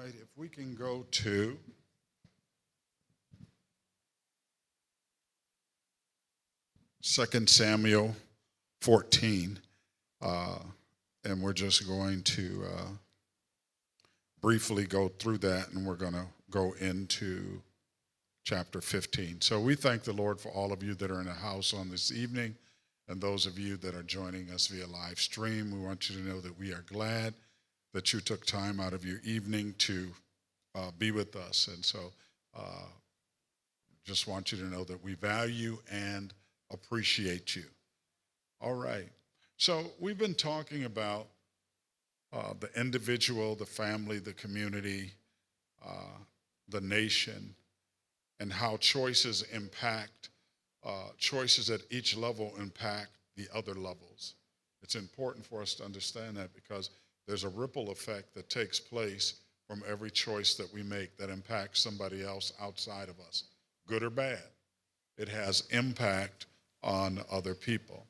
right, if we can go to Second Samuel 14, and we're just going to briefly go through that, and we're going to go into chapter 15. So we thank the Lord for all of you that are in the house on this evening, and those of you that are joining us via live stream. We want you to know that we are glad that you took time out of your evening to be with us. And so just want you to know that we value and appreciate you. All right. So we've been talking about the individual, the family, the community, the nation, and how choices impact, choices at each level impact the other levels. It's important for us to understand that because there's a ripple effect that takes place from every choice that we make that impacts somebody else outside of us, good or bad. It has impact on other people.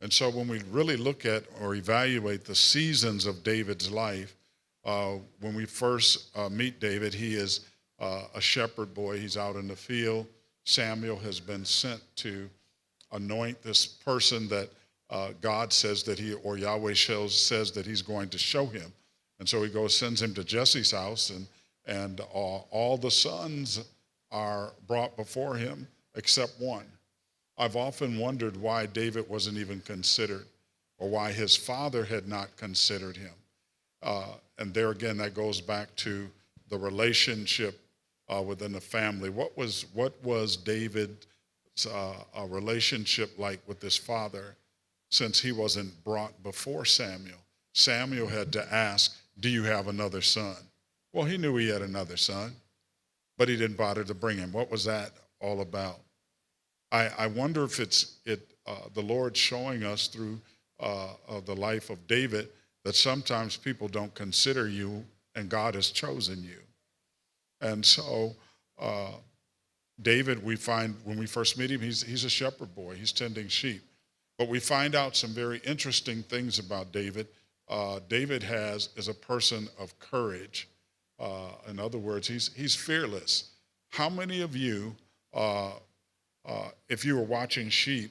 And so when we really look at or evaluate the seasons of David's life, when we first meet David, he is a shepherd boy. He's out in the field. Samuel has been sent to anoint this person that God says that or Yahweh says that he's going to show him. And so he goes, sends him to Jesse's house, and all the sons are brought before him except one. I've often wondered why David wasn't even considered, or why his father had not considered him. And there again, that goes back to the relationship within the family. What was David's relationship like with his father, since he wasn't brought before Samuel? Samuel had to ask, do you have another son? Well, he knew he had another son, but he didn't bother to bring him. What was that all about? I wonder if it's the Lord showing us through the life of David that sometimes people don't consider you, and God has chosen you. And so David, we find when we first meet him, he's a shepherd boy. He's tending sheep. But we find out some very interesting things about David. David is a person of courage. In other words, he's fearless. How many of you, if you were watching sheep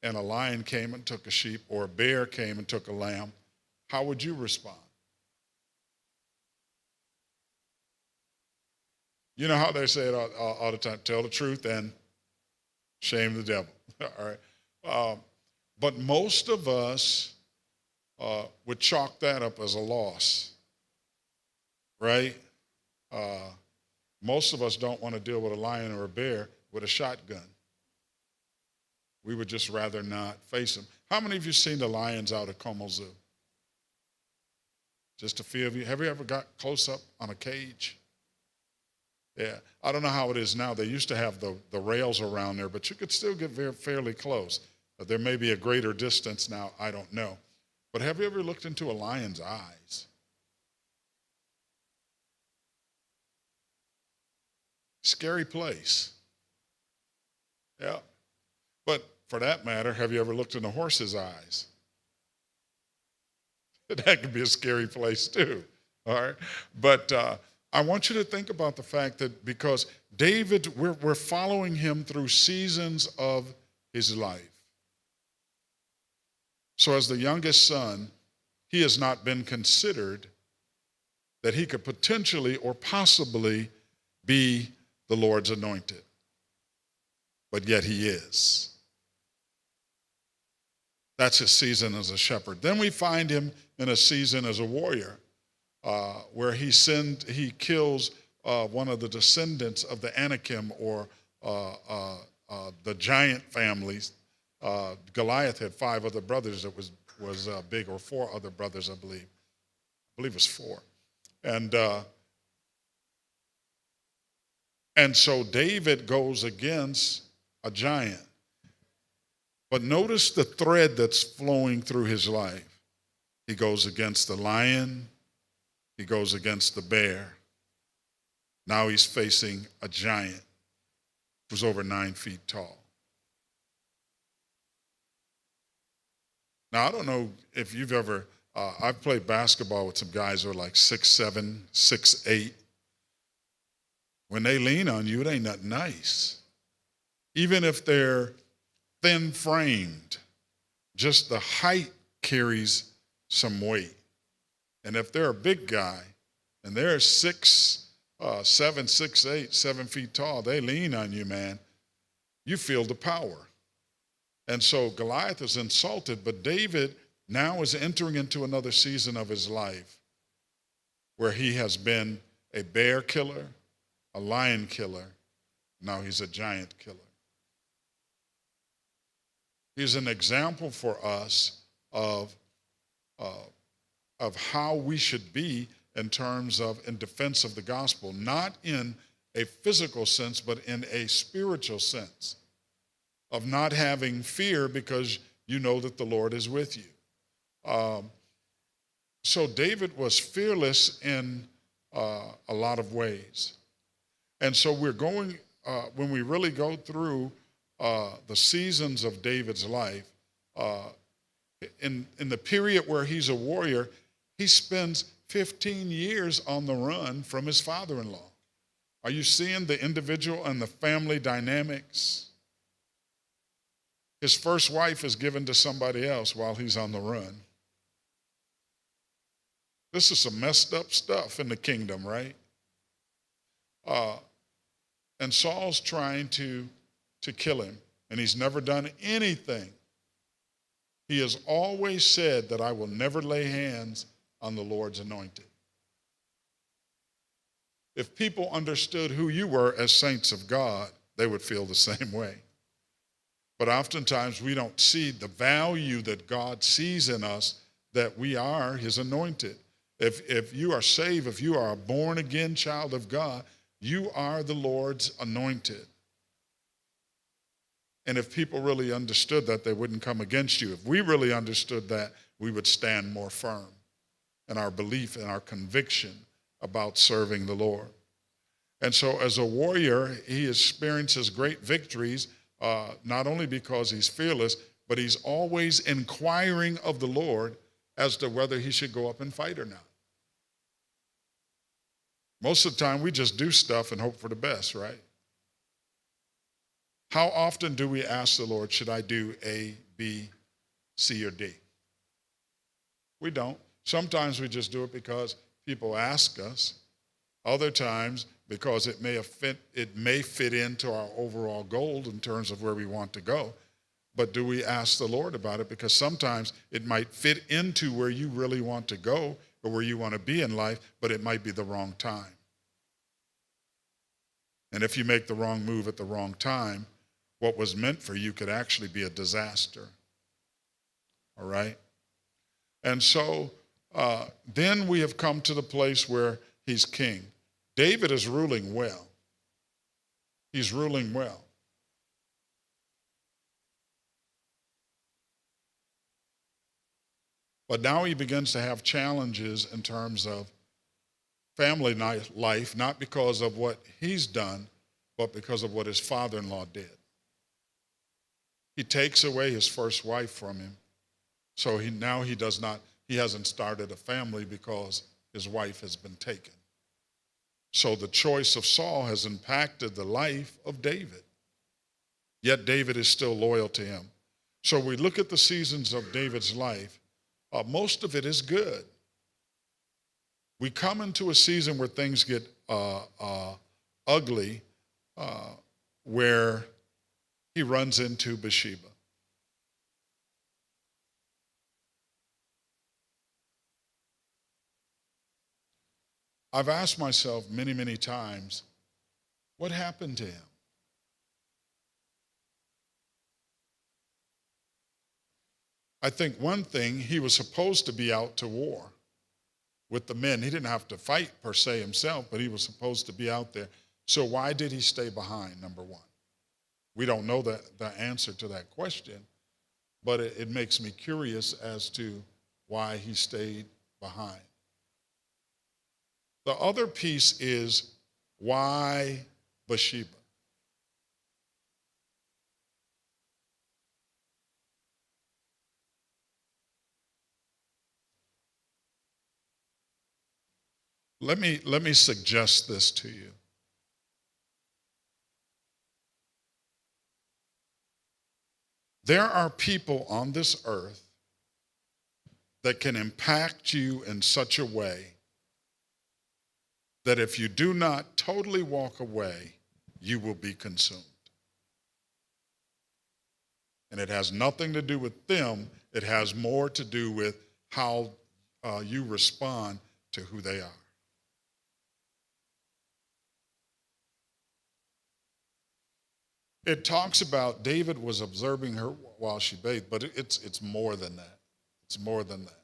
and a lion came and took a sheep, or a bear came and took a lamb, how would you respond? You know how they say it all the time, tell the truth and shame the devil. All right. But most of us would chalk that up as a loss, right? Most of us don't want to deal with a lion or a bear with a shotgun. We would just rather not face them. How many of you seen the lions out at Como Zoo? Just a few of you. Have you ever got close up on a cage? Yeah, I don't know how it is now. They used to have the rails around there, but you could still get fairly close. There may be a greater distance now, I don't know. But have you ever looked into a lion's eyes? Scary place. Yeah. But for that matter, have you ever looked in a horse's eyes? That could be a scary place too. All right. But I want you to think about the fact that because David, we're following him through seasons of his life. So as the youngest son, he has not been considered that he could potentially or possibly be the Lord's anointed. But yet he is. That's his season as a shepherd. Then we find him in a season as a warrior, where he kills one of the descendants of the Anakim, or the giant families. Goliath had 5 other brothers that was big, or 4 other brothers, I believe. I believe it was 4. And so David goes against a giant. But notice the thread that's flowing through his life. He goes against the lion. He goes against the bear. Now he's facing a giant who's over 9 feet tall. Now, I don't know if you've ever, I've played basketball with some guys who are like 6'7", 6'8", When they lean on you, it ain't nothing nice. Even if they're thin framed, just the height carries some weight. And if they're a big guy and they're 6'7", 6'8", 7 feet tall, they lean on you, man. You feel the power. And so Goliath is insulted, but David now is entering into another season of his life where he has been a bear killer, a lion killer. Now he's a giant killer. He's an example for us of how we should be in terms of in defense of the gospel, not in a physical sense, but in a spiritual sense of not having fear because you know that the Lord is with you. So David was fearless in a lot of ways. And so we're going, when we really go through the seasons of David's life, in the period where he's a warrior, he spends 15 years on the run from his father-in-law. Are you seeing the individual and the family dynamics? His first wife is given to somebody else while he's on the run. This is some messed up stuff in the kingdom, right? And Saul's trying to kill him, and he's never done anything. He has always said that I will never lay hands on the Lord's anointed. If people understood who you were as saints of God, they would feel the same way. But oftentimes we don't see the value that God sees in us, that we are his anointed. If you are saved, if you are a born-again child of God, you are the Lord's anointed. And if people really understood that, they wouldn't come against you. If we really understood that, we would stand more firm in our belief and our conviction about serving the Lord. And so as a warrior, he experiences great victories, not only because he's fearless, but he's always inquiring of the Lord as to whether he should go up and fight or not. Most of the time, we just do stuff and hope for the best, right? How often do we ask the Lord, should I do A, B, C, or D? We don't. Sometimes we just do it because people ask us. Other times, because it may fit into our overall goal in terms of where we want to go. But do we ask the Lord about it? Because sometimes it might fit into where you really want to go or where you want to be in life, but it might be the wrong time. And if you make the wrong move at the wrong time, what was meant for you could actually be a disaster. All right? And so then we have come to the place where he's king. David is ruling well. He's ruling well. But now he begins to have challenges in terms of family life, not because of what he's done, but because of what his father-in-law did. He takes away his first wife from him. So he hasn't started a family because his wife has been taken. So the choice of Saul has impacted the life of David. Yet David is still loyal to him. So we look at the seasons of David's life. Most of it is good. We come into a season where things get ugly, where he runs into Bathsheba. I've asked myself many, many times, what happened to him? I think one thing, he was supposed to be out to war with the men. He didn't have to fight per se himself, but he was supposed to be out there. So why did he stay behind, number one? We don't know the answer to that question, but it makes me curious as to why he stayed behind. The other piece is, why Bathsheba? Let me suggest this to you. There are people on this earth that can impact you in such a way that if you do not totally walk away, you will be consumed. And it has nothing to do with them. It has more to do with how you respond to who they are. It talks about David was observing her while she bathed, but it's more than that. It's more than that.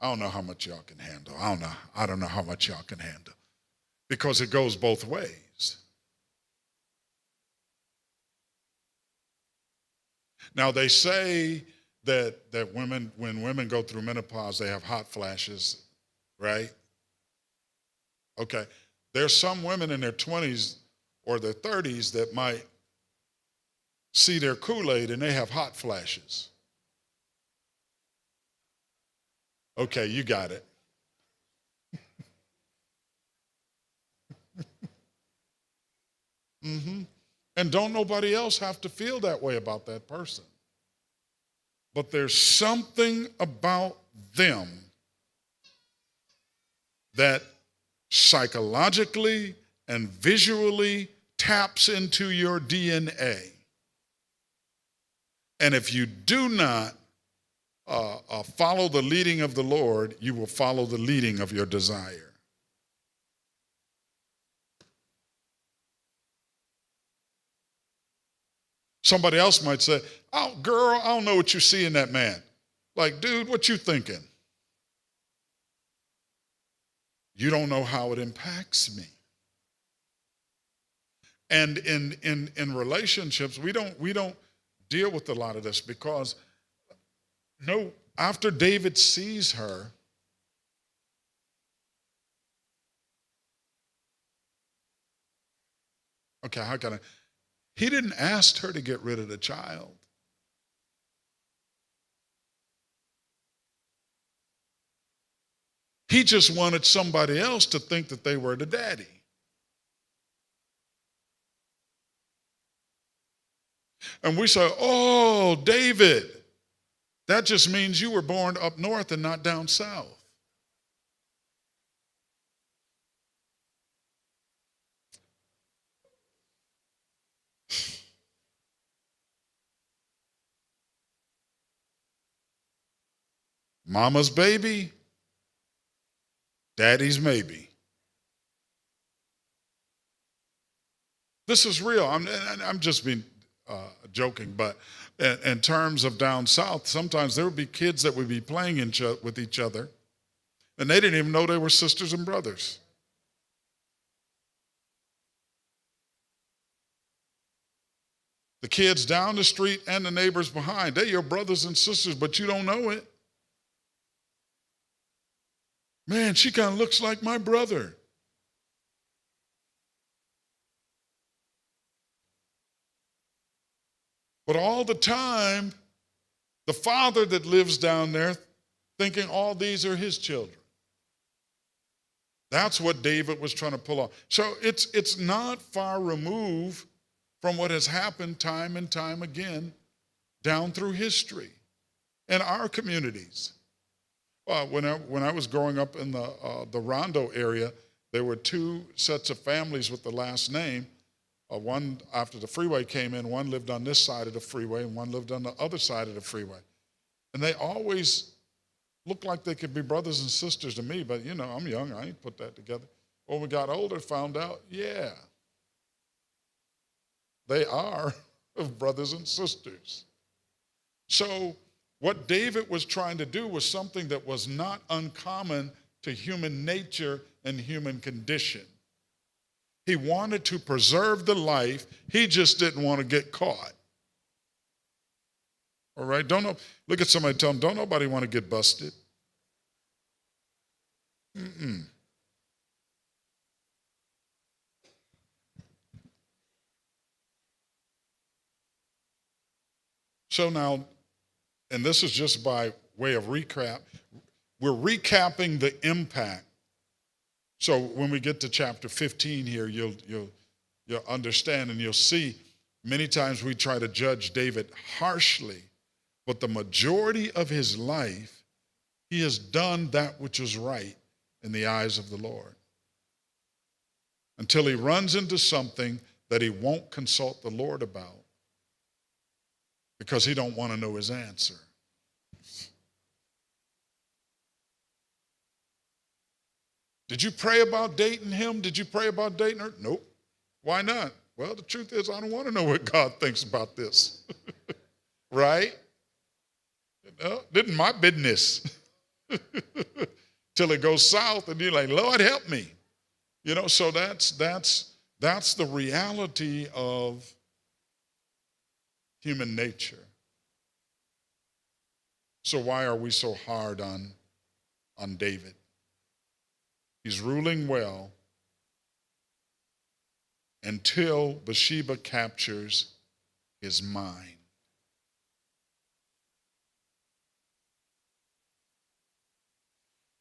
I don't know how much y'all can handle. I don't know how much y'all can handle. Because it goes both ways. Now they say that women, when women go through menopause, they have hot flashes, right? Okay. There's some women in their 20s or their 30s that might see their Kool-Aid and they have hot flashes. Okay, you got it. Mm-hmm. And don't nobody else have to feel that way about that person. But there's something about them that psychologically and visually taps into your DNA. And if you do not follow the leading of the Lord, you will follow the leading of your desire. Somebody else might say, "Oh, girl, I don't know what you see in that man." Like, dude, what you thinking? You don't know how it impacts me. And in relationships, we don't deal with a lot of this because after David sees her, okay, how can I? He didn't ask her to get rid of the child. He just wanted somebody else to think that they were the daddy. And we say, "Oh, David, that just means you were born up north and not down south." Mama's baby, daddy's maybe. This is real. I'm just being joking, but in terms of down south, sometimes there would be kids that would be playing with each other, and they didn't even know they were sisters and brothers. The kids down the street and the neighbors behind, they're your brothers and sisters, but you don't know it. Man, she kind of looks like my brother. But all the time, the father that lives down there thinking all these are his children. That's what David was trying to pull off. So it's not far removed from what has happened time and time again down through history in our communities. When I was growing up in the Rondo area, there were two sets of families with the last name. One, after the freeway came in, one lived on this side of the freeway and one lived on the other side of the freeway. And they always looked like they could be brothers and sisters to me, but I'm young, I ain't put that together. When we got older, found out, yeah, they are brothers and sisters. So what David was trying to do was something that was not uncommon to human nature and human condition. He wanted to preserve the life. He just didn't want to get caught. All right? Look at somebody and tell them, don't nobody want to get busted. Mm-mm. So now, and this is just by way of recap, we're recapping the impact. So when we get to chapter 15 here, you'll understand and you'll see, Many times we try to judge David harshly, but the majority of his life, he has done that which is right in the eyes of the Lord. Until he runs into something that he won't consult the Lord about because he don't want to know his answer. Did you pray about dating him? Did you pray about dating her? Nope. Why not? Well, the truth is, I don't want to know what God thinks about this. Right? Didn't my business. Till it goes south and you're like, Lord, help me. So that's the reality of human nature. So why are we so hard on David? He's ruling well until Bathsheba captures his mind.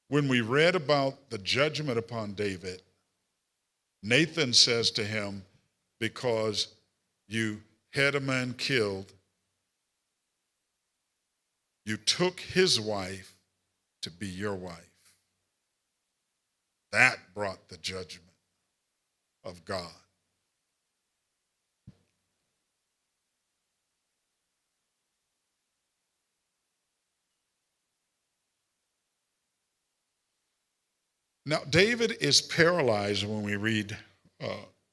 When we read about the judgment upon David, Nathan says to him, because you had a man killed, you took his wife to be your wife. That brought the judgment of God. Now, David is paralyzed when we read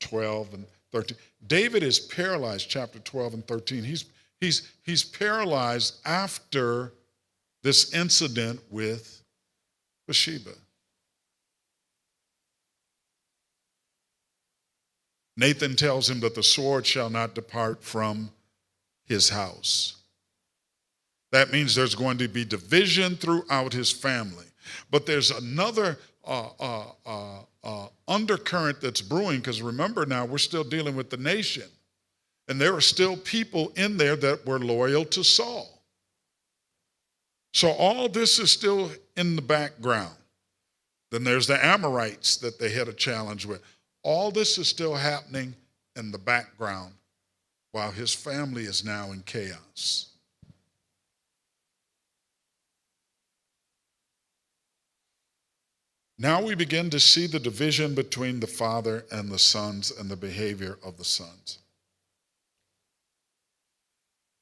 12 and 13. David is paralyzed, chapter 12 and 13. He's paralyzed after this incident with Bathsheba. Nathan tells him that the sword shall not depart from his house. That means there's going to be division throughout his family. But there's another undercurrent that's brewing, because remember now, we're still dealing with the nation. And there are still people in there that were loyal to Saul. So all this is still in the background. Then there's the Amorites that they had a challenge with. All this is still happening in the background while his family is now in chaos. Now we begin to see the division between the father and the sons and the behavior of the sons.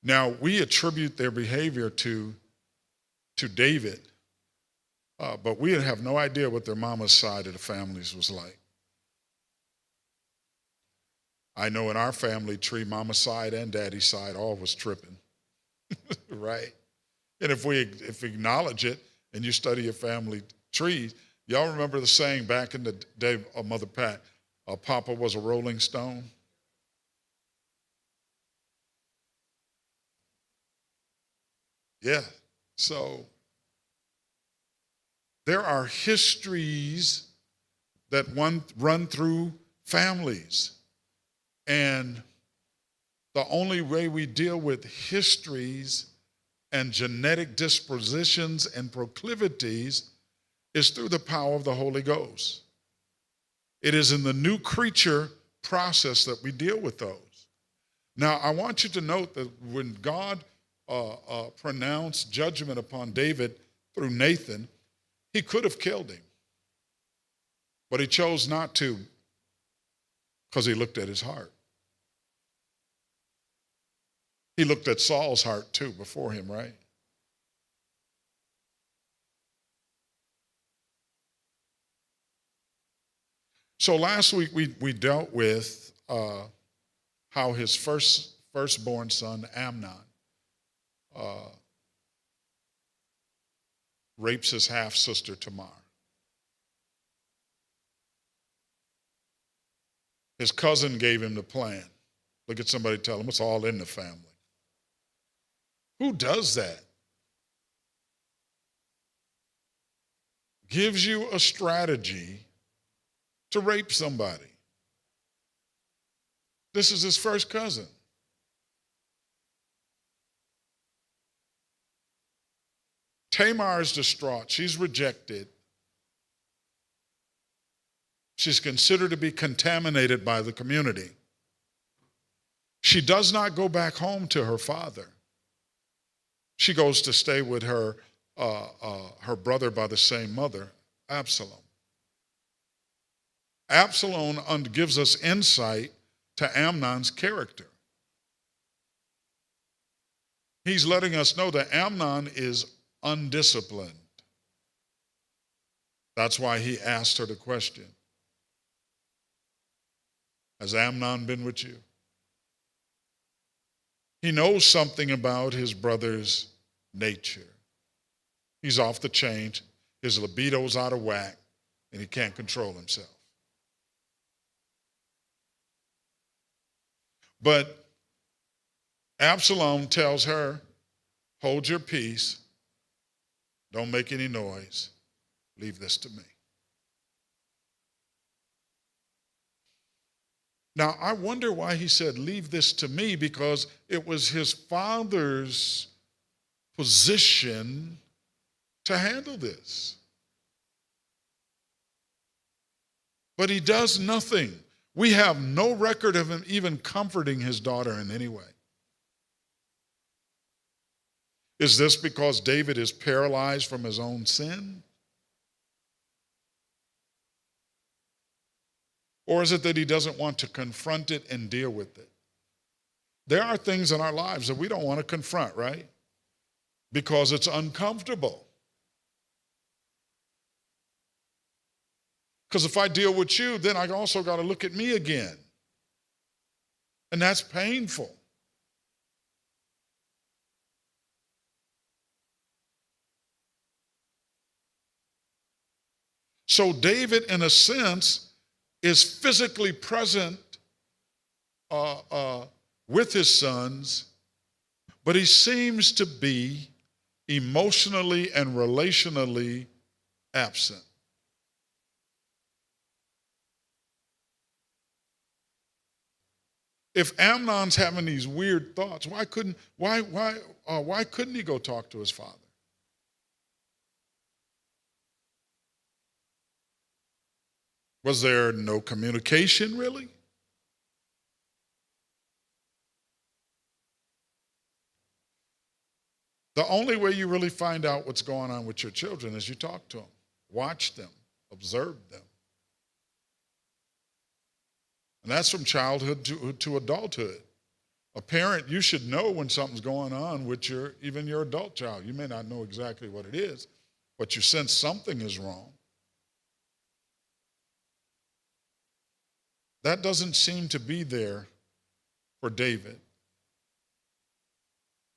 Now we attribute their behavior to David, but we have no idea what their mama's side of the families was like. I know in our family tree, mama's side and daddy's side, all was tripping, right? And if we acknowledge it and you study your family trees, y'all remember the saying back in the day of Mother Pat, Papa was a rolling stone? Yeah, so there are histories that run through families. And the only way we deal with histories and genetic dispositions and proclivities is through the power of the Holy Ghost. It is in the new creature process that we deal with those. Now, I want you to note that when God pronounced judgment upon David through Nathan, he could have killed him. But he chose not to because he looked at his heart. He looked at Saul's heart too before him, right? So last week we dealt with how his firstborn son Amnon rapes his half-sister Tamar. His cousin gave him the plan. Look at somebody, tell him it's all in the family. Who does that? Gives you a strategy to rape somebody. This is his first cousin. Tamar is distraught. She's rejected. She's considered to be contaminated by the community. She does not go back home to her father. She goes to stay with her brother by the same mother, Absalom. Absalom gives us insight to Amnon's character. He's letting us know that Amnon is undisciplined. That's why he asked her the question, has Amnon been with you? He knows something about his brother's nature. He's off the chain, his libido's out of whack, and he can't control himself. But Absalom tells her, hold your peace, don't make any noise, leave this to me. Now, I wonder why he said, leave this to me, because it was his father's position to handle this. But he does nothing. We have no record of him even comforting his daughter in any way. Is this because David is paralyzed from his own sin? Or is it that he doesn't want to confront it and deal with it? There are things in our lives that we don't want to confront, right? Because it's uncomfortable. Because if I deal with you, then I also got to look at me again. And that's painful. So David, in a sense, is physically present with his sons, but he seems to be emotionally and relationally absent. If Amnon's having these weird thoughts, why couldn't he go talk to his father? Was there no communication, really? The only way you really find out what's going on with your children is you talk to them, watch them, observe them. And that's from childhood to adulthood. A parent, you should know when something's going on with even your adult child. You may not know exactly what it is, but you sense something is wrong. That doesn't seem to be there for David.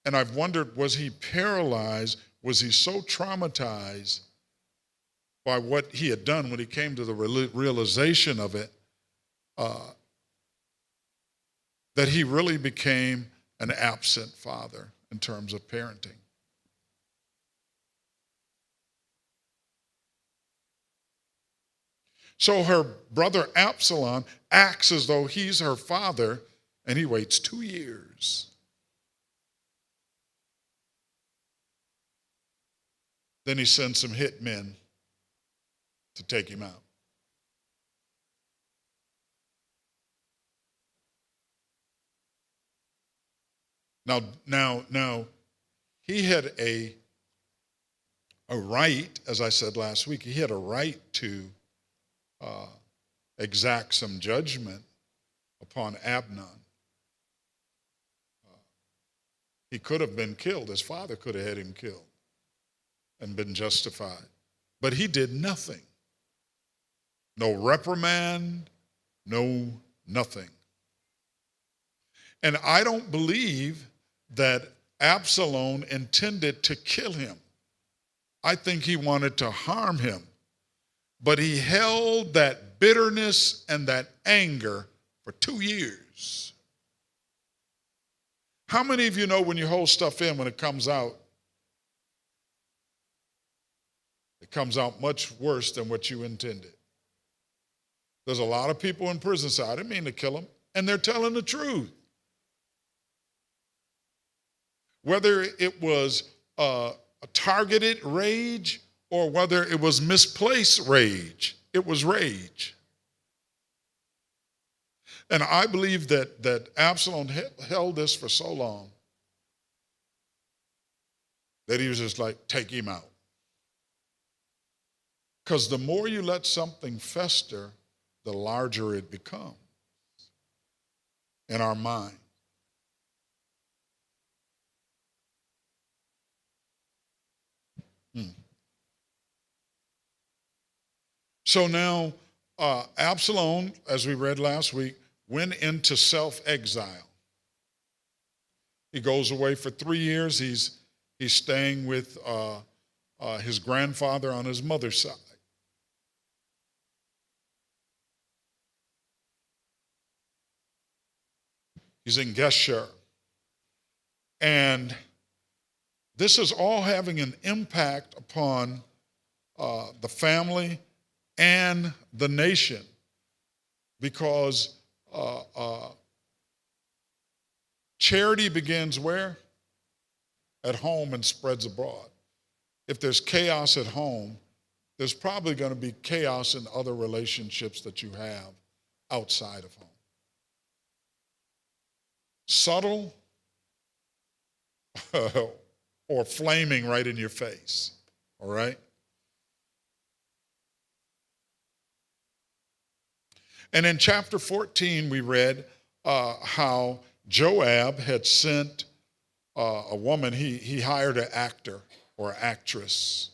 And I've wondered, was he paralyzed? Was he so traumatized by what he had done when he came to the realization of it, that he really became an absent father in terms of parenting? So her brother Absalom acts as though he's her father, and he waits 2 years. Then he sends some hitmen to take him out. Now, he had a right, as I said last week, he had a right to exact some judgment upon Amnon. He could have been killed. His father could have had him killed and been justified. But he did nothing. No reprimand, no nothing. And I don't believe that Absalom intended to kill him. I think he wanted to harm him. But he held that bitterness and that anger for 2 years. How many of you know when you hold stuff in, when it comes out much worse than what you intended? There's a lot of people in prison say, I didn't mean to kill him, and they're telling the truth. Whether it was a targeted rage or whether it was misplaced rage, it was rage. And I believe that Absalom held this for so long that he was just like, take him out. Because the more you let something fester, the larger it becomes in our mind. So now, Absalom, as we read last week, went into self-exile. He goes away for 3 years. He's staying with his grandfather on his mother's side. He's in Geshur. And this is all having an impact upon the family and the nation, because charity begins where? At home and spreads abroad. If there's chaos at home, there's probably going to be chaos in other relationships that you have outside of home. Subtle or flaming right in your face, all right? And in chapter 14, we read how Joab had sent a woman. He hired an actor or actress.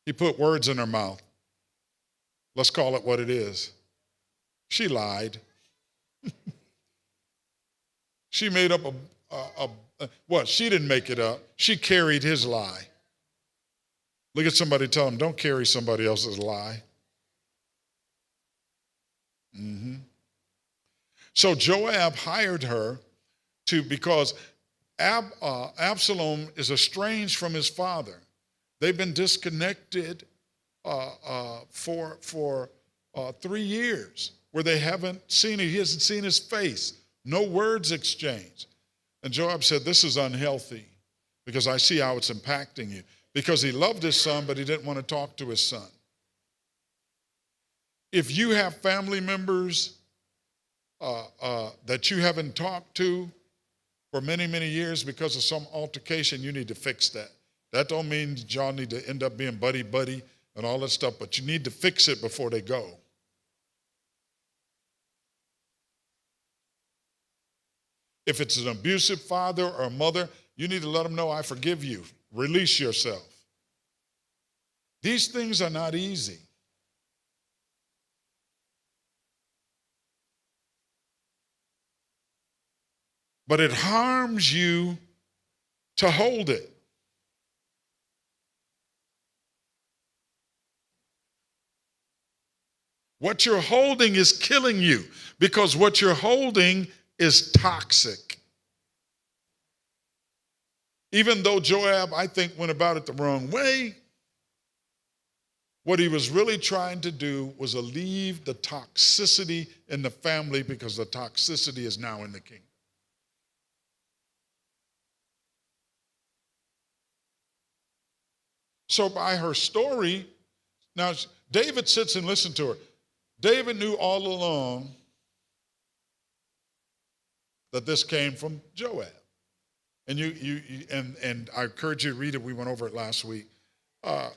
He put words in her mouth. Let's call it what it is. She lied. She made up she didn't make it up. She carried his lie. Look at somebody, tell them, don't carry somebody else's lie. So Joab hired her because Absalom is estranged from his father. They've been disconnected for 3 years where they haven't seen it. He hasn't seen his face. No words exchanged. And Joab said, this is unhealthy because I see how it's impacting you. Because he loved his son, but he didn't want to talk to his son. If you have family members that you haven't talked to for many, many years because of some altercation, you need to fix that. That don't mean y'all need to end up being buddy-buddy and all that stuff, but you need to fix it before they go. If it's an abusive father or mother, you need to let them know, I forgive you. Release yourself. These things are not easy. But it harms you to hold it. What you're holding is killing you because what you're holding is toxic. Even though Joab, I think, went about it the wrong way, what he was really trying to do was alleviate the toxicity in the family because the toxicity is now in the kingdom. So by her story, now David sits and listens to her. David knew all along that this came from Joab. And and I encourage you to read it. We went over it last week. And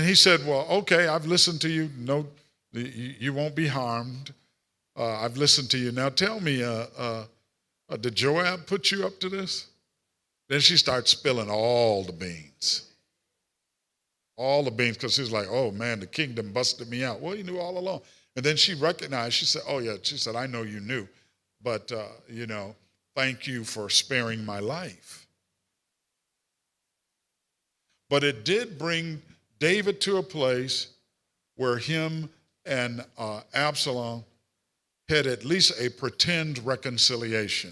he said, well, okay, I've listened to you. No, you won't be harmed. I've listened to you. Now tell me, did Joab put you up to this? Then she starts spilling all the beans. All the beans, because she's like, oh man, the kingdom busted me out. Well, you knew all along. And then she recognized, she said, oh yeah, she said, I know you knew, but thank you for sparing my life. But it did bring David to a place where him and Absalom had at least a pretend reconciliation.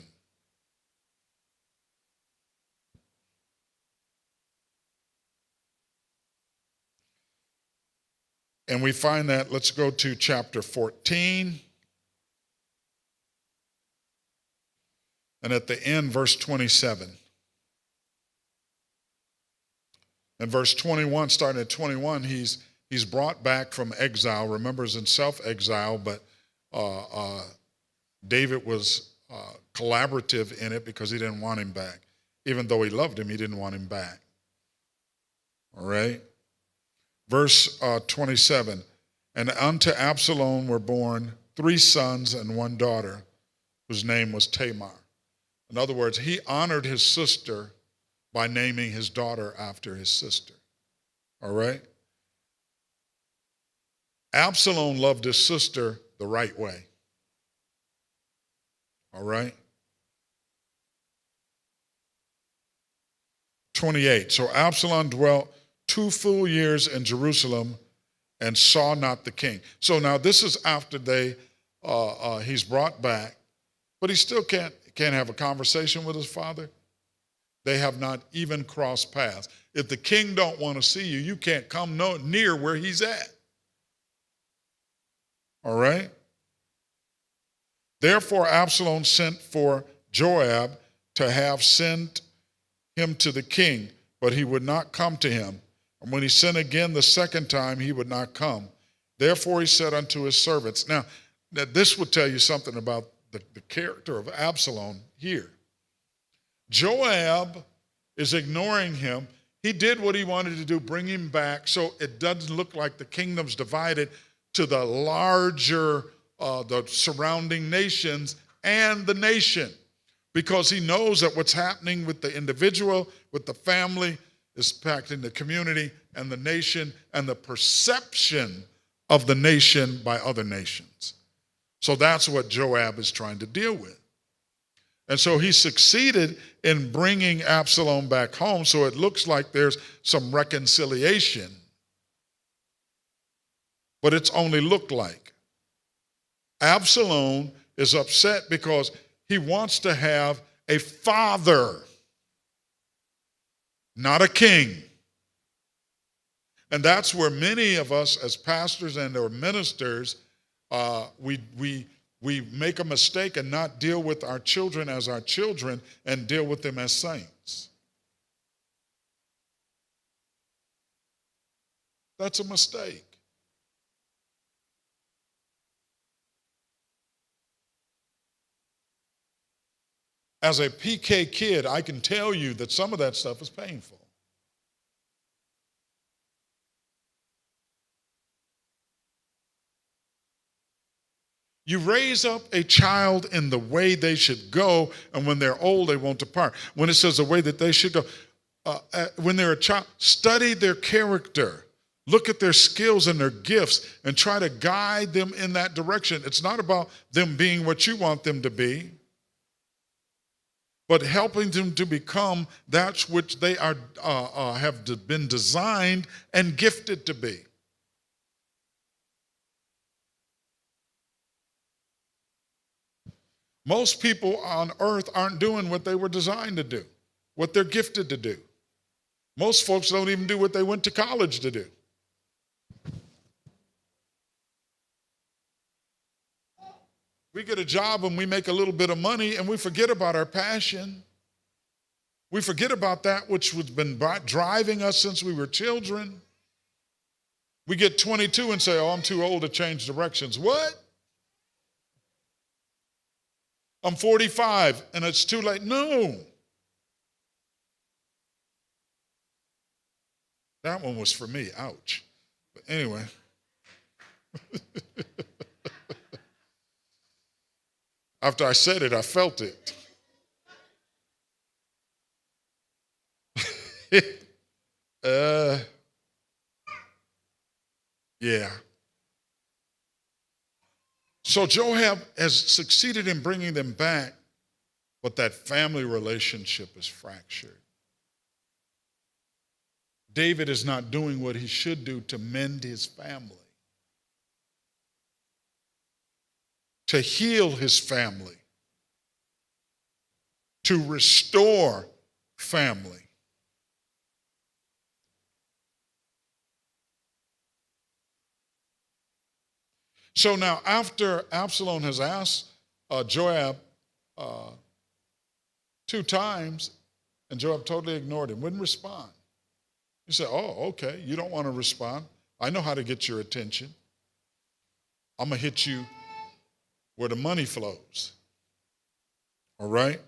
And we find that, let's go to chapter 14. And at the end, verse 27. And verse 21, starting at 21, he's He's brought back from exile. Remember, he's in self-exile, but David was collaborative in it because he didn't want him back. Even though he loved him, he didn't want him back. All right? Verse 27, and unto Absalom were born 3 sons and 1 daughter, whose name was Tamar. In other words, he honored his sister by naming his daughter after his sister. All right? Absalom loved his sister the right way. All right? 28, so Absalom dwelt 2 full years in Jerusalem and saw not the king. So now this is after he's brought back, but he still can't have a conversation with his father. They have not even crossed paths. If the king don't want to see you, you can't come near where he's at. All right? Therefore Absalom sent for Joab to have sent him to the king, but he would not come to him. And when he sent again the second time, he would not come. Therefore he said unto his servants. Now, this would tell you something about the character of Absalom here. Joab is ignoring him. He did what he wanted to do, bring him back, so it doesn't look like the kingdom's divided to the larger, the surrounding nations and the nation. Because he knows that what's happening with the individual, with the family, is impacting the community and the nation and the perception of the nation by other nations. So that's what Joab is trying to deal with. And so he succeeded in bringing Absalom back home, so it looks like there's some reconciliation. But it's only looked like. Absalom is upset because he wants to have a father, not a king. And that's where many of us as pastors and or ministers, we make a mistake and not deal with our children as our children and deal with them as saints. That's a mistake. As a PK kid, I can tell you that some of that stuff is painful. You raise up a child in the way they should go, and when they're old, they won't depart. When it says the way that they should go, when they're a child, study their character. Look at their skills and their gifts and try to guide them in that direction. It's not about them being what you want them to be, but helping them to become that which they are have been designed and gifted to be. Most people on earth aren't doing what they were designed to do, what they're gifted to do. Most folks don't even do what they went to college to do. We get a job and we make a little bit of money and we forget about our passion. We forget about that which has been driving us since we were children. We get 22 and say, oh, I'm too old to change directions. What? I'm 45 and it's too late. No. That one was for me. Ouch. But anyway. After I said it, I felt it. Yeah. So Joab has succeeded in bringing them back, but that family relationship is fractured. David is not doing what he should do to mend his family, to heal his family, to restore family. So now, after Absalom has asked Joab 2 times, and Joab totally ignored him, wouldn't respond. He said, oh, okay, you don't want to respond. I know how to get your attention. I'm going to hit you where the money flows. All right?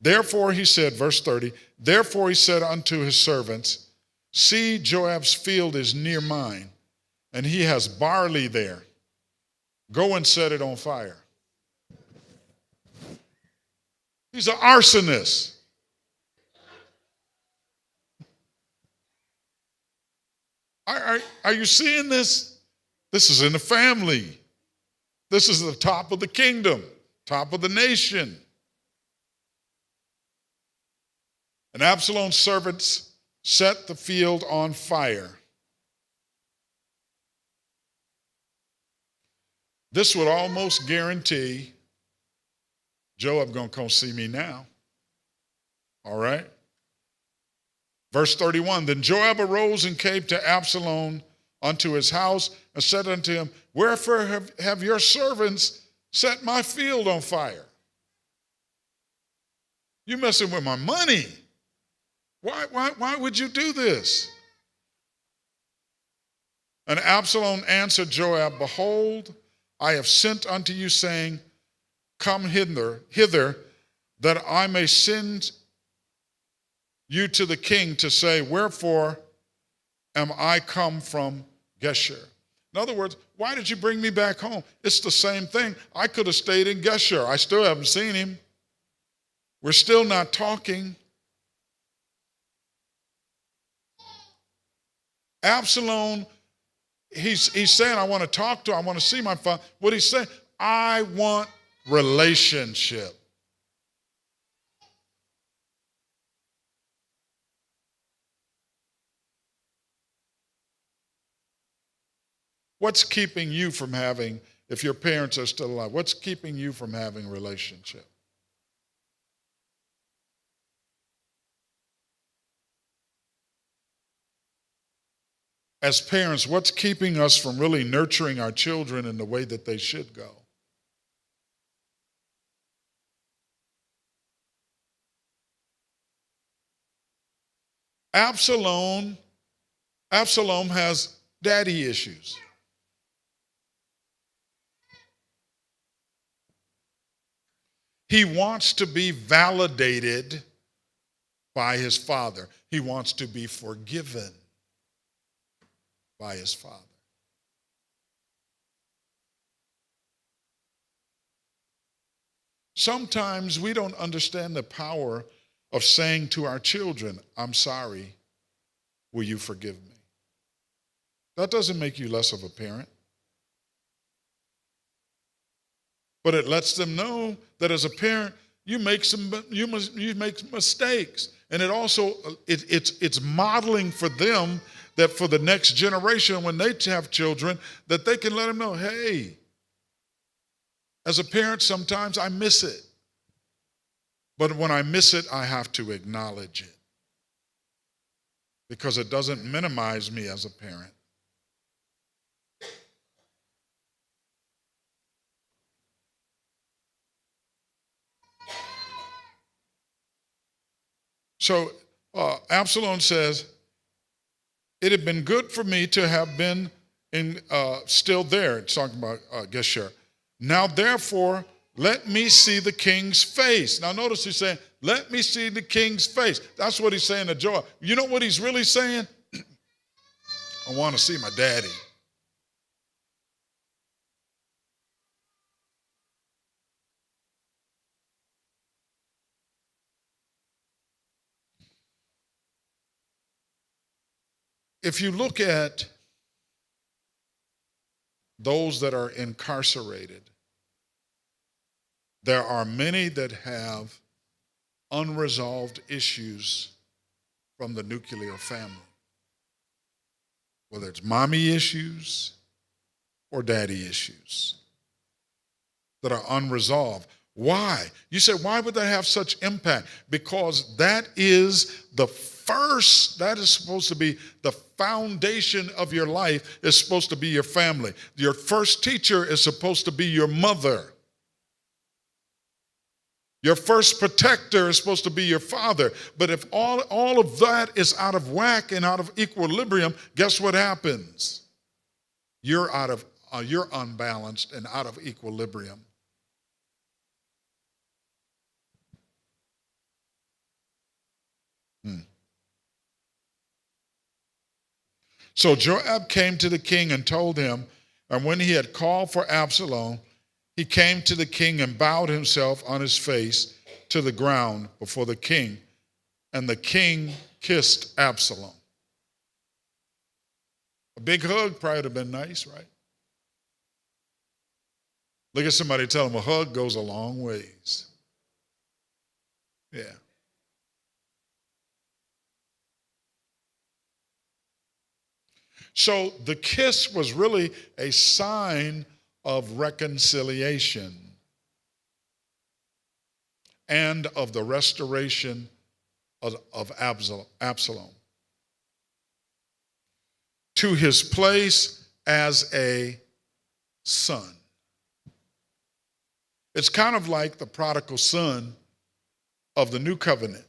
Therefore, he said, verse 30, therefore he said unto his servants, see, Joab's field is near mine, and he has barley there. Go and set it on fire. He's an arsonist. Are you seeing this? This is in the family. This is the top of the kingdom, top of the nation. And Absalom's servants set the field on fire. This would almost guarantee Joab going to come see me now. All right? Verse 31, then Joab arose and came to Absalom unto his house and said unto him, wherefore have your servants set my field on fire? You messing with my money. Why would you do this? And Absalom answered Joab, behold, I have sent unto you, saying, come hither, that I may send you to the king to say, wherefore am I come from Geshur? In other words, why did you bring me back home? It's the same thing. I could have stayed in Geshur. I still haven't seen him. We're still not talking. Absalom, he's saying, I want to talk to him. I want to see my father. What he's saying, I want relationship. What's keeping you from having, if your parents are still alive, what's keeping you from having a relationship? As parents, what's keeping us from really nurturing our children in the way that they should go? Absalom has daddy issues. He wants to be validated by his father. He wants to be forgiven by his father. Sometimes we don't understand the power of saying to our children, I'm sorry, will you forgive me? That doesn't make you less of a parent. But it lets them know that as a parent, you make mistakes. And it also, it's modeling for them that for the next generation, when they have children, that they can let them know, hey, as a parent, sometimes I miss it. But when I miss it, I have to acknowledge it. Because it doesn't minimize me as a parent. So Absalom says, it had been good for me to have been still there. It's talking about Geshur. Now, therefore, let me see the king's face. Now, notice he's saying, let me see the king's face. That's what he's saying to Joab. You know what he's really saying? I want to see my daddy. If you look at those that are incarcerated, there are many that have unresolved issues from the nuclear family, whether it's mommy issues or daddy issues that are unresolved. Why? You say, why would that have such impact? Because that is supposed to be the foundation of your life, is supposed to be your family. Your first teacher is supposed to be your mother. Your first protector is supposed to be your father. But if all of that is out of whack and out of equilibrium, guess what happens? you're unbalanced and out of equilibrium. Hmm. So Joab came to the king and told him, and when he had called for Absalom, he came to the king and bowed himself on his face to the ground before the king, and the king kissed Absalom. A big hug probably would have been nice, right? Look at somebody, tell them a hug goes a long ways. Yeah. So the kiss was really a sign of reconciliation and of the restoration of Absalom to his place as a son. It's kind of like the prodigal son of the new covenant.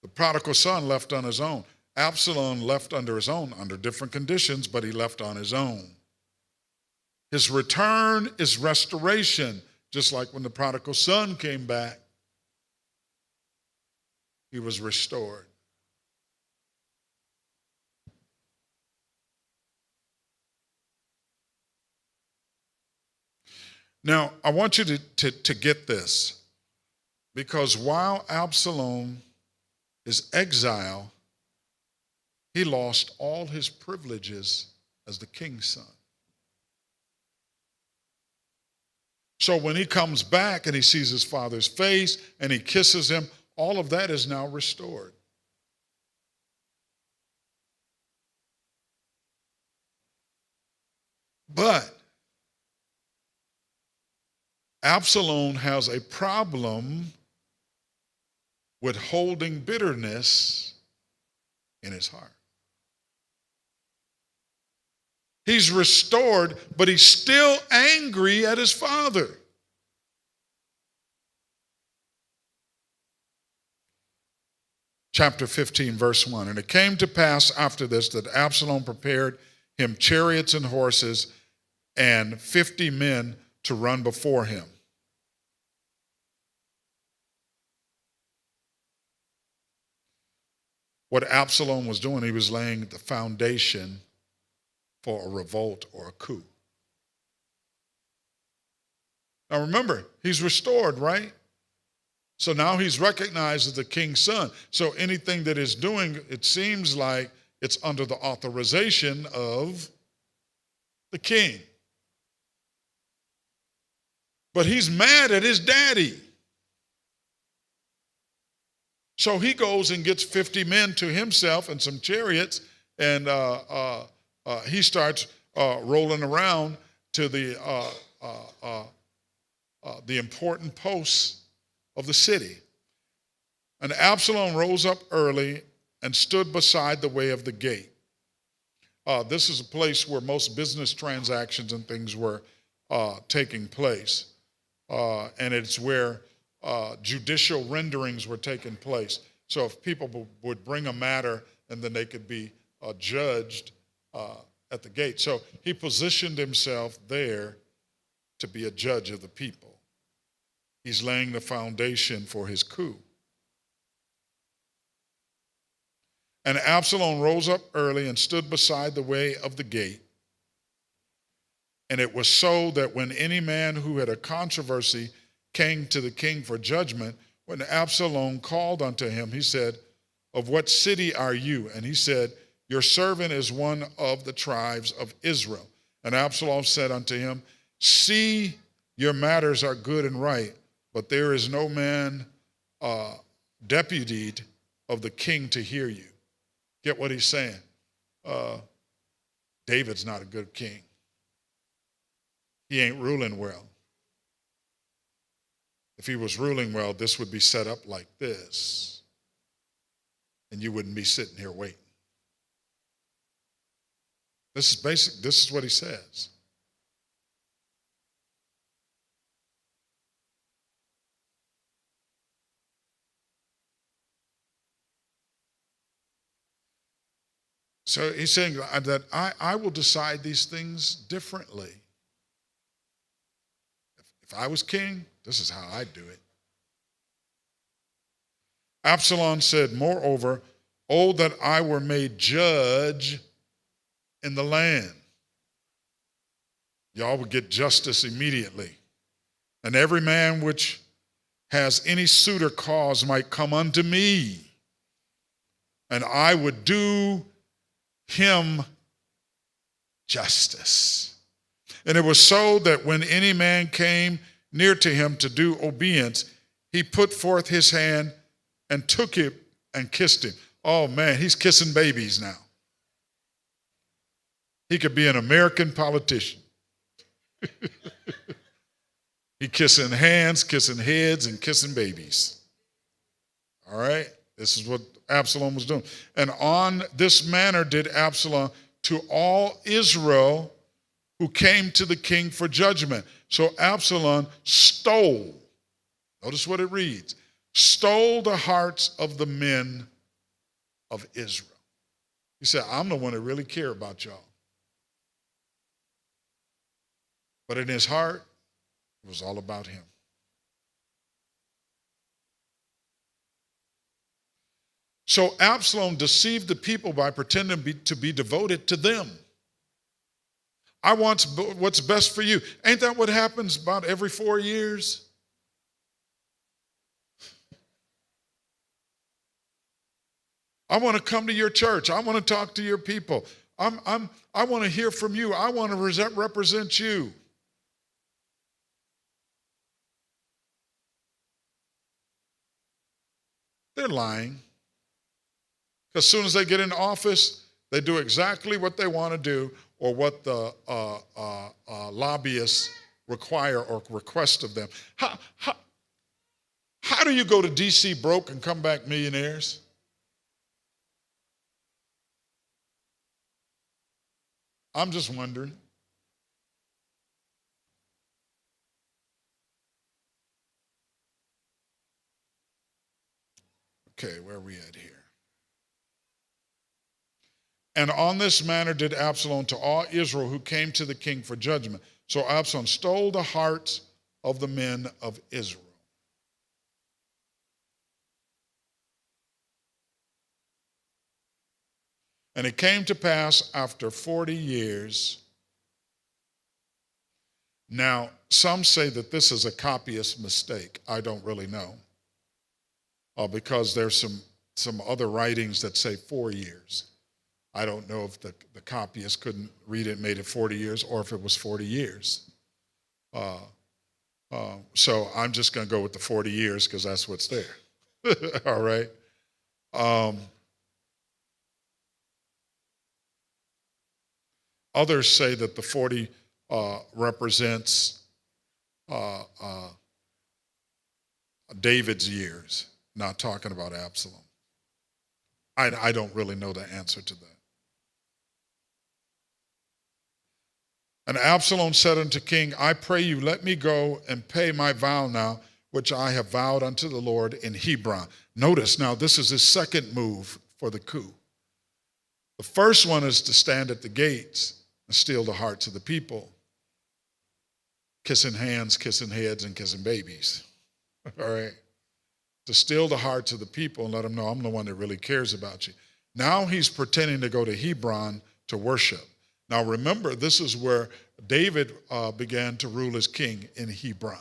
The prodigal son left on his own. Absalom left under his own, under different conditions, but he left on his own. His return is restoration, just like when the prodigal son came back, he was restored. Now, I want you to get this, because while Absalom is exiled, he lost all his privileges as the king's son. So when he comes back and he sees his father's face and he kisses him, all of that is now restored. But Absalom has a problem with holding bitterness in his heart. He's restored, but he's still angry at his father. Chapter 15, verse 1. And it came to pass after this that Absalom prepared him chariots and horses and 50 men to run before him. What Absalom was doing, he was laying the foundation for a revolt or a coup. Now remember, he's restored, right? So now he's recognized as the king's son. So anything that he's doing, it seems like it's under the authorization of the king. But he's mad at his daddy. So he goes and gets 50 men to himself and some chariots, and he starts rolling around to the important posts of the city. And Absalom rose up early and stood beside the way of the gate. This is a place where most business transactions and things were taking place. And it's where judicial renderings were taking place. So if people would bring a matter, and then they could be judged at the gate. So he positioned himself there to be a judge of the people. He's laying the foundation for his coup. And Absalom rose up early and stood beside the way of the gate. And it was so that when any man who had a controversy came to the king for judgment, when Absalom called unto him, he said, "Of what city are you?" And he said, "Your servant is one of the tribes of Israel." And Absalom said unto him, "See, your matters are good and right, but there is no man deputied of the king to hear you." Get what he's saying? David's not a good king. He ain't ruling well. If he was ruling well, this would be set up like this, and you wouldn't be sitting here waiting. This is basic. This is what he says. So he's saying that I will decide these things differently. If I was king, this is how I'd do it. Absalom said, moreover, oh, that I were made judge in the land. Y'all would get justice immediately. And every man which has any suit or cause might come unto me, and I would do him justice. And it was so that when any man came near to him to do obedience, he put forth his hand and took it and kissed him. Oh man, he's kissing babies now. He could be an American politician. He kissing hands, kissing heads, and kissing babies. All right? This is what Absalom was doing. And on this manner did Absalom to all Israel who came to the king for judgment. So Absalom stole, notice what it reads, stole the hearts of the men of Israel. He said, I'm the one that really care about y'all. But in his heart, it was all about him. So Absalom deceived the people by pretending to be devoted to them. I want what's best for you. Ain't that what happens about every 4 years? I want to come to your church. I want to talk to your people. I want to hear from you. I want to represent you. They're lying. As soon as they get in office, they do exactly what they want to do or what the lobbyists require or request of them. How do you go to D.C. broke and come back millionaires? I'm just wondering. Okay, where are we at here? And on this manner did Absalom to all Israel who came to the king for judgment. So Absalom stole the hearts of the men of Israel. And it came to pass after 40 years. Now, some say that this is a copyist mistake. I don't really know. Because there's some other writings that say 4 years. I don't know if the copyist couldn't read it and made it 40 years or if it was 40 years. So I'm just going to go with the 40 years because that's what's there. All right. Others say that the 40 represents David's years, not talking about Absalom. I don't really know the answer to that. And Absalom said unto king, I pray you, let me go and pay my vow now, which I have vowed unto the Lord in Hebron. Notice now, this is his second move for the coup. The first one is to stand at the gates and steal the hearts of the people, kissing hands, kissing heads, and kissing babies. All right? To steal the hearts of the people and let them know I'm the one that really cares about you. Now he's pretending to go to Hebron to worship. Now remember, this is where David began to rule as king, in Hebron.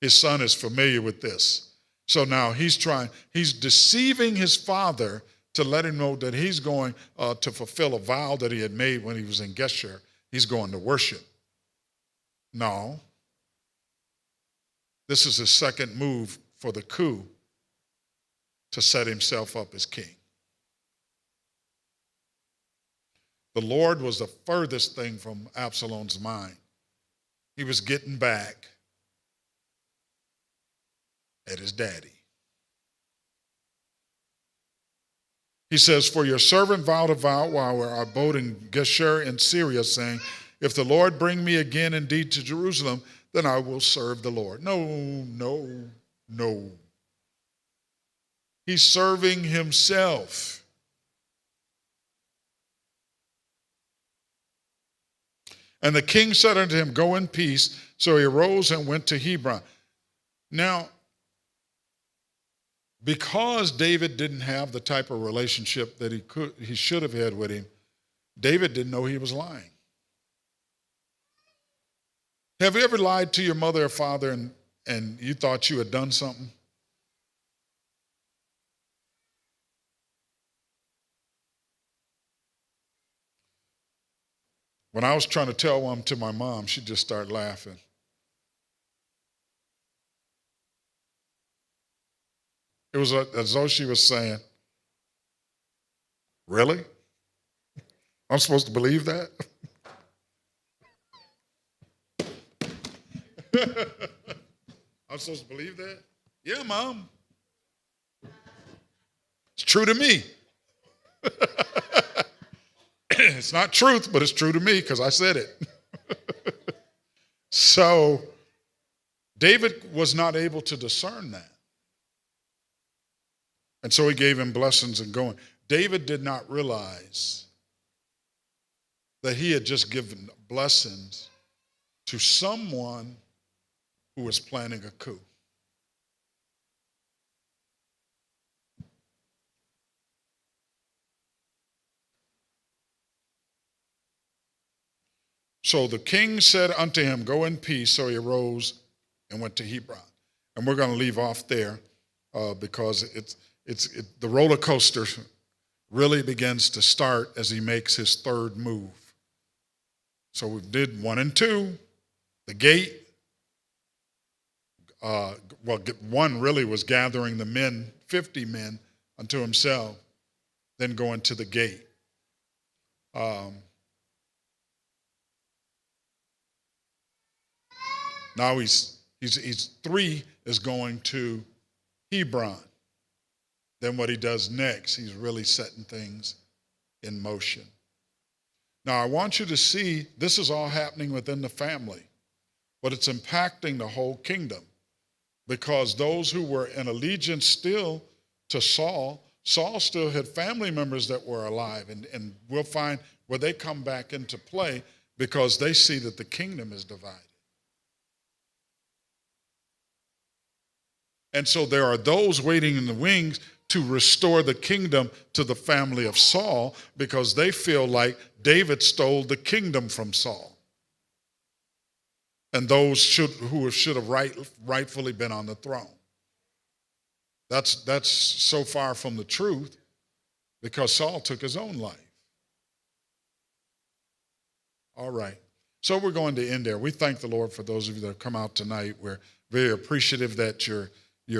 His son is familiar with this. So now he's deceiving his father to let him know that he's going to fulfill a vow that he had made when he was in Geshur. He's going to worship. No. This is his second move for the coup to set himself up as king. The Lord was the furthest thing from Absalom's mind. He was getting back at his daddy. He says, for your servant vowed a vow while I abode in Geshur in Syria, saying, if the Lord bring me again indeed to Jerusalem, then I will serve the Lord. No, no, no. He's serving himself. And the king said unto him, go in peace. So he arose and went to Hebron. Now, because David didn't have the type of relationship that he should have had with him, David didn't know he was lying. Have you ever lied to your mother or father and you thought you had done something? When I was trying to tell one to my mom, she just started laughing. It was as though she was saying, really? I'm supposed to believe that? I'm supposed to believe that? Yeah, Mom. It's true to me. It's not truth, but it's true to me because I said it. So David was not able to discern that. And so he gave him blessings and going. David did not realize that he had just given blessings to someone who was planning a coup. So the king said unto him, go in peace. So he arose and went to Hebron. And we're going to leave off there because the roller coaster really begins to start as he makes his third move. So we did 1 and 2, the gate. One really was gathering the men, 50 men, unto himself, then going to the gate. Now he's 3 is going to Hebron. Then what he does next, he's really setting things in motion. Now I want you to see this is all happening within the family, but it's impacting the whole kingdom because those who were in allegiance still to Saul still had family members that were alive, and we'll find where they come back into play because they see that the kingdom is divided. And so there are those waiting in the wings to restore the kingdom to the family of Saul because they feel like David stole the kingdom from Saul. And those who should have rightfully been on the throne. That's so far from the truth because Saul took his own life. All right. So we're going to end there. We thank the Lord for those of you that have come out tonight. We're very appreciative that you're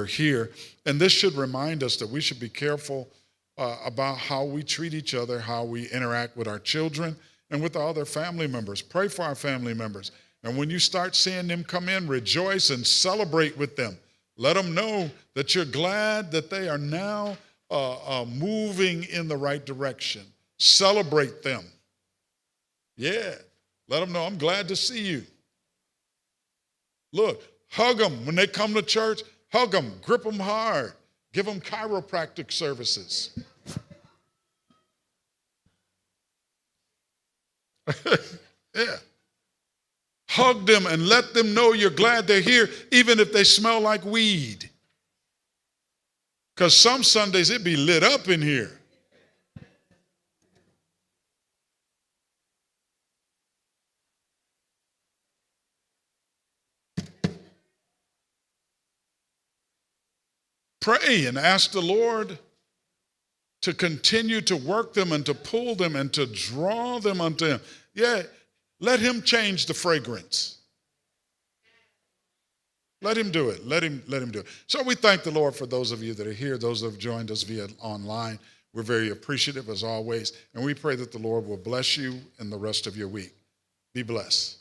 here. And this should remind us that we should be careful about how we treat each other, how we interact with our children and with our other family members. Pray for our family members. And when you start seeing them come in, rejoice and celebrate with them. Let them know that you're glad that they are now moving in the right direction. Celebrate them. Yeah. Let them know, I'm glad to see you. Look, hug them when they come to church. Hug them, grip them hard, give them chiropractic services. Yeah. Hug them and let them know you're glad they're here, even if they smell like weed. Because some Sundays it be lit up in here. Pray and ask the Lord to continue to work them and to pull them and to draw them unto him. Yeah, let him change the fragrance. Let him do it. Let him do it. So we thank the Lord for those of you that are here, those that have joined us via online. We're very appreciative as always. And we pray that the Lord will bless you in the rest of your week. Be blessed.